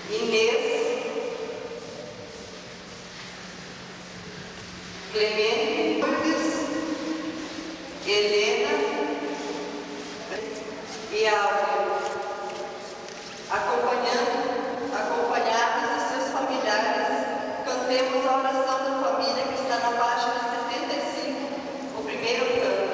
Inês, Clemente, Lourdes, Helena e Áurea, acompanhados de seus familiares, cantemos a oração da família que está na página 75, o primeiro canto.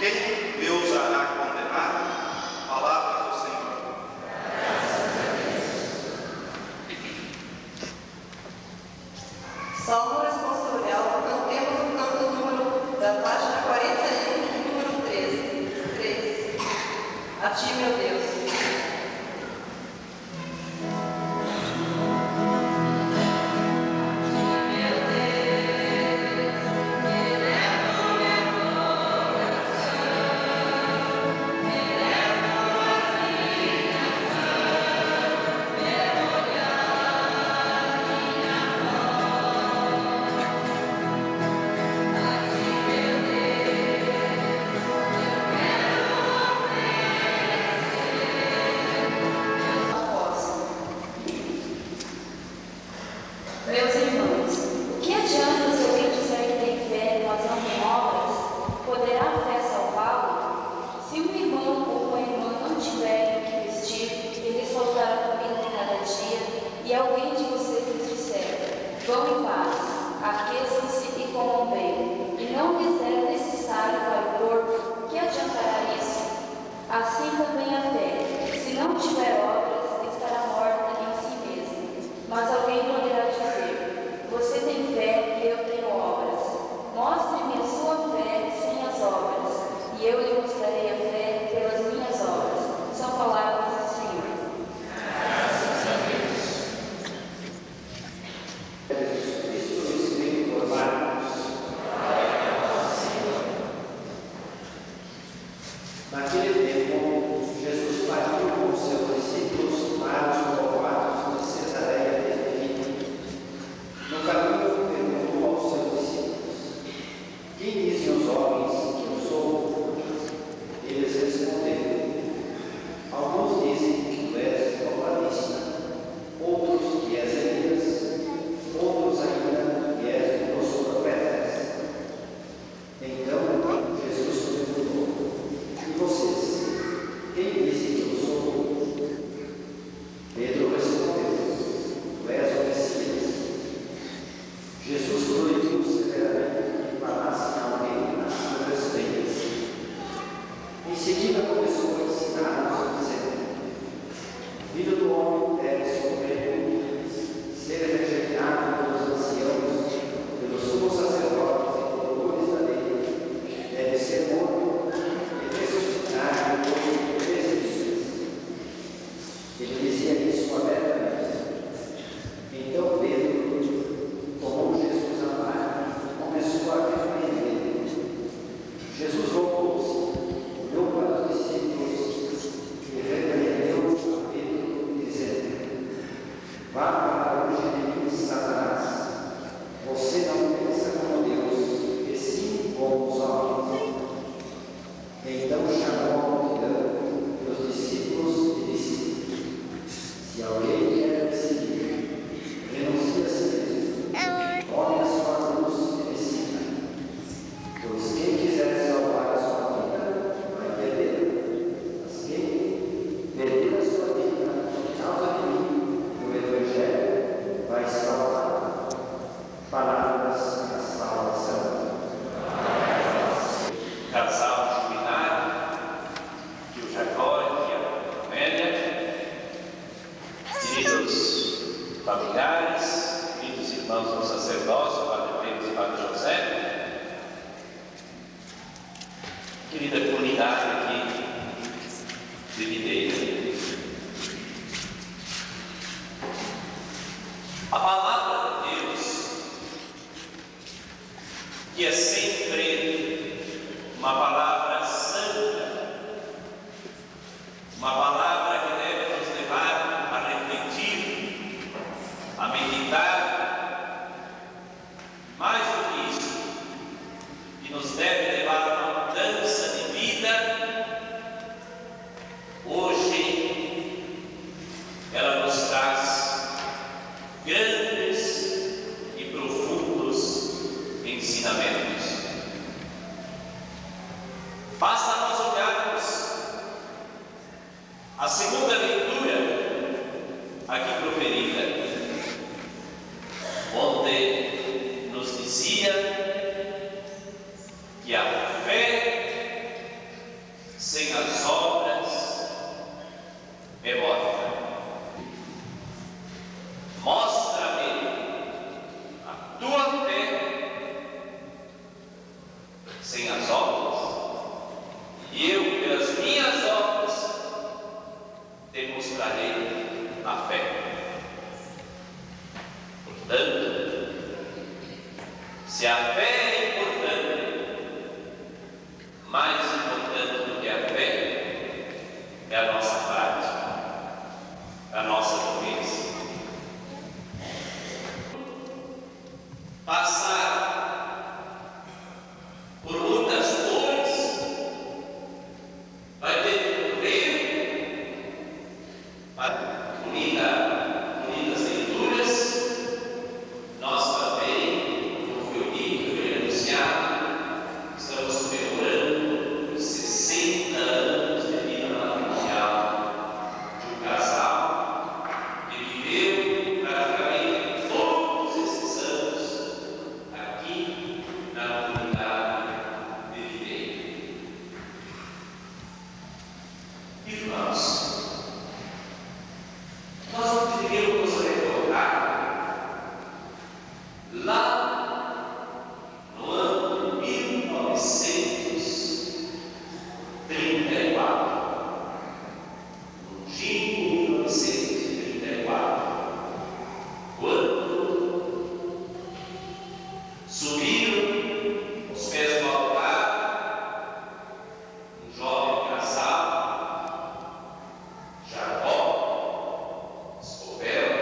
Quem me ousará condenar? Palavra do Senhor. Salmo responsorial, cantemos o canto número da página 41, número 13. A ti, meu Deus. Amélia, queridos familiares, queridos irmãos do sacerdócio, Padre Pedro e Padre José, querida comunidade aqui de Videira. A palavra de Deus, que é sempre uma palavra santa, uma palavra que deve nos levar a refletir, a meditar, mais do que isso, que nos deve levar a uma mudança de vida. Hoje ela nos traz grandes e profundos ensinamentos. Basta nós olharmos a segunda leitura aqui proferida, onde nos dizia que a fé sem as obras é morta. Mostra-me a tua fé sem as obras, e eu, pelas minhas obras, demonstrarei a fé. Portanto, se a fé é importante, mais importante do que a fé é a nossa prática, a nossa vivência. Passar por muitas dores, vai ter que correr para unidas leituras. Nós também, como foi dito, foi anunciado, estamos comemorando os 60 anos de vida matrimonial de um casal que viveu praticamente todos esses anos aqui na comunidade de Videira. Irmãos, nós não deveríamos nos recordar lá no ano de 1934, longínquo 1934, quando subiram os pés do altar um jovem casal, Jacó, Escovel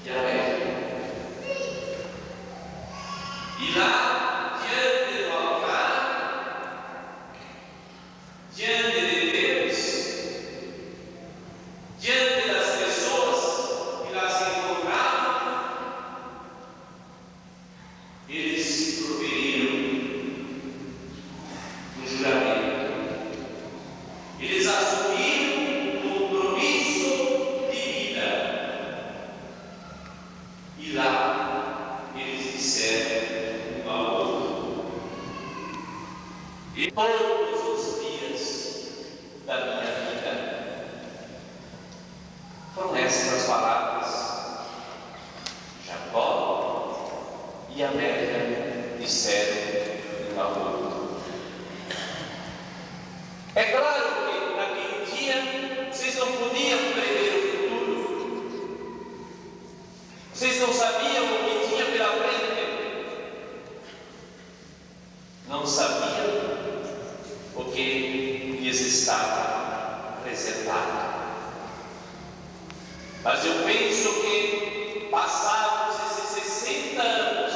e Amélia. E lá, diante do altar, diante de Deus, diante das pessoas que lá se encontravam, eles proferiram um juramento. Eles assumiram um compromisso de vida. E lá eles disseram um ao outro: e todos os dias da minha vida. Foram essas as palavras. Jacó e Amélia disseram um ao outro. É claro que naquele dia vocês não podiam prever o futuro. Vocês não sabiam o que tinha pela frente. Não sabiam o que lhes estava reservado. Mas eu penso que, passados esses 60 anos,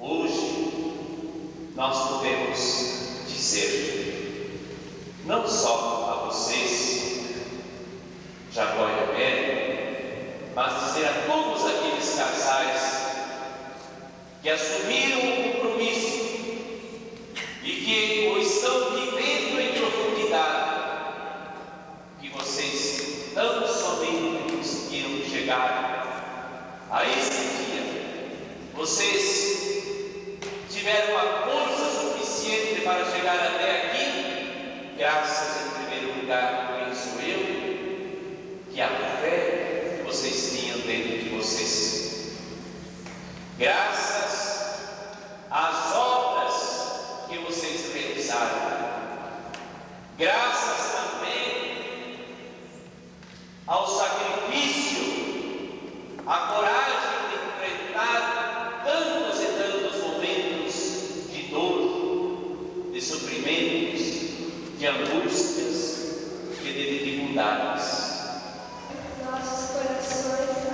hoje nós podemos dizer, não só a vocês, Jacó e Amélia, mas dizer a todos aqueles casais que assumiram o compromisso e que o estão vivendo em profundidade, que vocês não somente conseguiram chegar a esse dia, vocês tiveram a força suficiente para chegar até aqui, graças em primeiro lugar, penso eu, que a fé que vocês tinham dentro de vocês. Graças às obras que vocês realizaram. Graças também ao sacrifício, à coragem de enfrentar tantos e tantos momentos de dor, de sofrimentos, de angústias e de dificuldades. Nossos corações